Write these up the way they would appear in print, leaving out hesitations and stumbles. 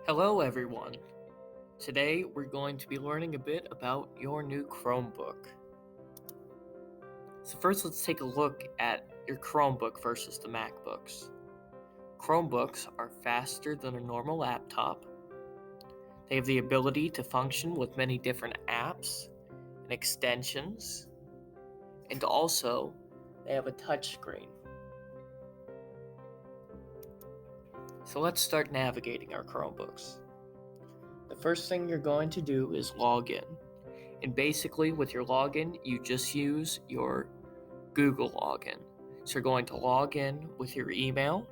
Hello, everyone. Today we're going to be learning a bit about your new Chromebook. So, first, let's take a look at your Chromebook versus the MacBooks. Chromebooks are faster than a normal laptop. They have the ability to function with many different apps and extensions, and also they have a touchscreen. So, let's start navigating our Chromebooks. The first thing you're going to do is log in. And basically, with your login, you just use your Google login. So you're going to log in with your email,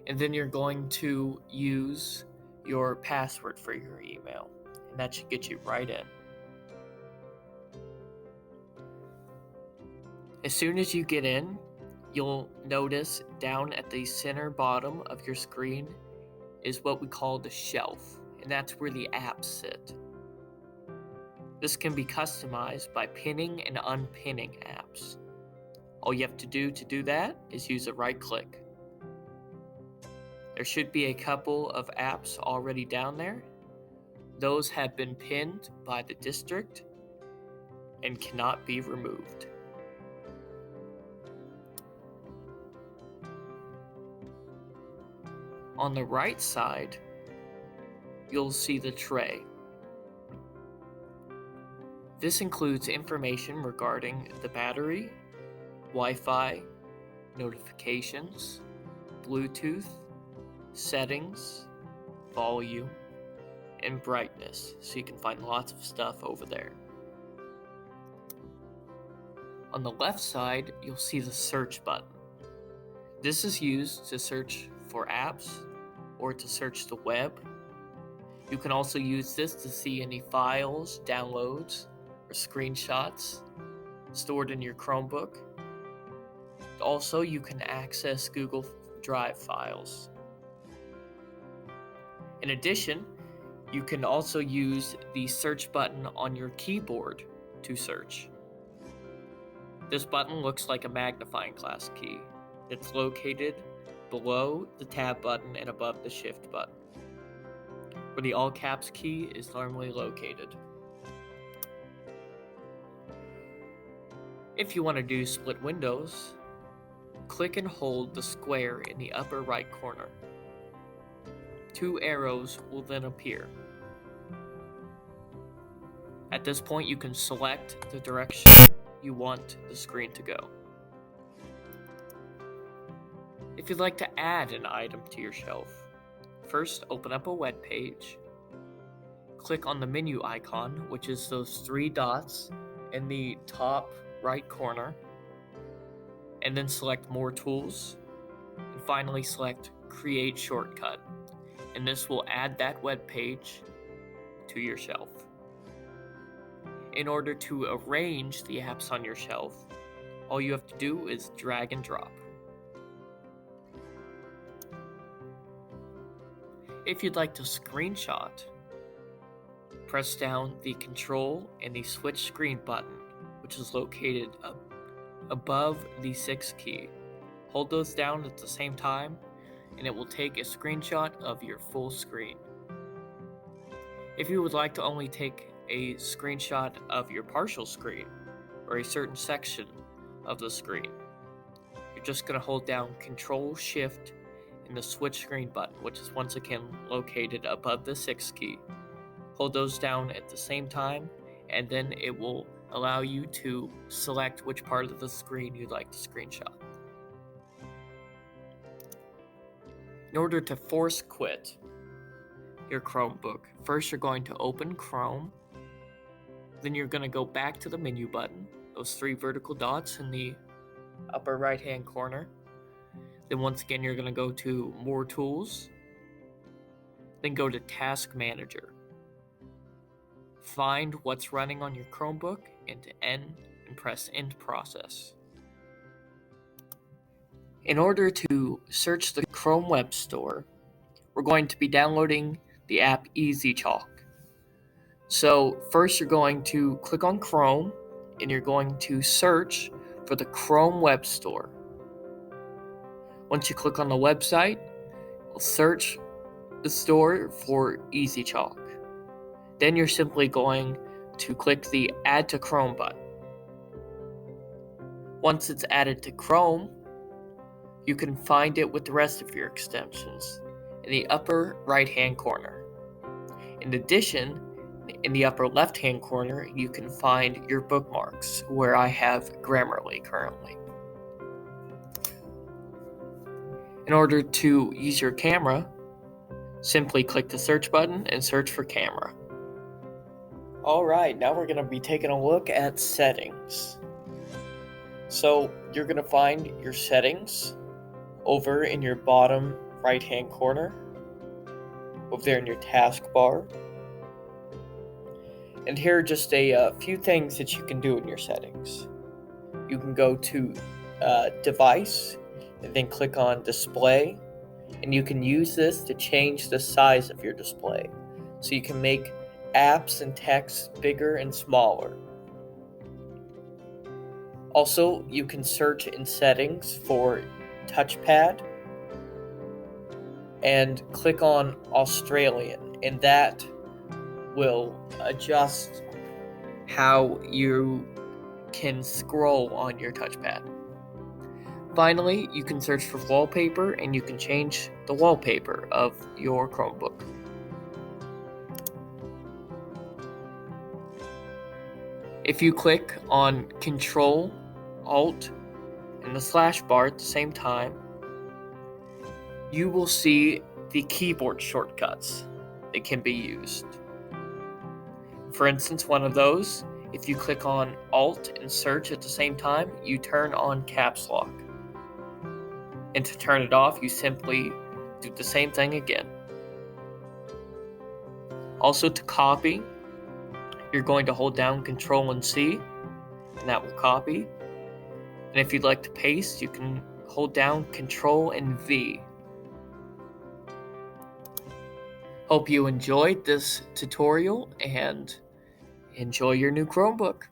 and then you're going to use your password for your email. And that should get you right in. As soon as you get in, you'll notice down at the center bottom of your screen is what we call the shelf, and that's where the apps sit. This can be customized by pinning and unpinning apps. All you have to do that is use a right click. There should be a couple of apps already down there. Those have been pinned by the district and cannot be removed. On the right side, you'll see the tray. This includes information regarding the battery, Wi-Fi, notifications, Bluetooth, settings, volume, and brightness, so you can find lots of stuff over there. On the left side, you'll see the search button. This is used to search for apps or to search the web. You can also use this to see any files, downloads, or screenshots stored in your Chromebook. Also, you can access Google Drive files. In addition, you can also use the search button on your keyboard to search. This button looks like a magnifying glass key. It's located below the tab button and above the shift button, where the all caps key is normally located. If you want to do split windows, click and hold the square in the upper right corner. Two arrows will then appear. At this point, you can select the direction you want the screen to go. If you'd like to add an item to your shelf, first open up a web page, click on the menu icon, which is those three dots in the top right corner, and then select More Tools, and finally select Create Shortcut, and this will add that web page to your shelf. In order to arrange the apps on your shelf, all you have to do is drag and drop. If you'd like to screenshot, press down the Control and the Switch Screen button, which is located above the 6 key. Hold those down at the same time, and it will take a screenshot of your full screen. If you would like to only take a screenshot of your partial screen, or a certain section of the screen, you're just going to hold down Control, Shift, and the Switch Screen button, which is once again located above the 6 key. Hold those down at the same time, and then it will allow you to select which part of the screen you'd like to screenshot. In order to force quit your Chromebook, first you're going to open Chrome, then you're going to go back to the menu button, those three vertical dots in the upper right hand corner. Then once again you're going to go to More Tools, then go to Task Manager. Find what's running on your Chromebook and press End Process. In order to search the Chrome Web Store, we're going to be downloading the app EasyTalk. So first you're going to click on Chrome and you're going to search for the Chrome Web Store. Once you click on the website, search the store for EasyTalk. Then you're simply going to click the Add to Chrome button. Once it's added to Chrome, you can find it with the rest of your extensions in the upper right-hand corner. In addition, in the upper left-hand corner, you can find your bookmarks, where I have Grammarly currently. In order to use your camera, simply click the search button and search for camera. Alright, now we're going to be taking a look at settings. So you're going to find your settings over in your bottom right hand corner, over there in your taskbar. And here are just a few things that you can do in your settings. You can go to Device and then click on Display, and you can use this to change the size of your display. So you can make apps and text bigger and smaller. Also, you can search in settings for touchpad and click on Australian, and that will adjust how you can scroll on your touchpad. Finally, you can search for wallpaper, and you can change the wallpaper of your Chromebook. If you click on Control, Alt, and the slash bar at the same time, you will see the keyboard shortcuts that can be used. For instance, one of those, if you click on Alt and search at the same time, you turn on Caps Lock. And to turn it off, you simply do the same thing again. Also, to copy, you're going to hold down Control and C, and that will copy. And if you'd like to paste, you can hold down Control and V. Hope you enjoyed this tutorial and enjoy your new Chromebook.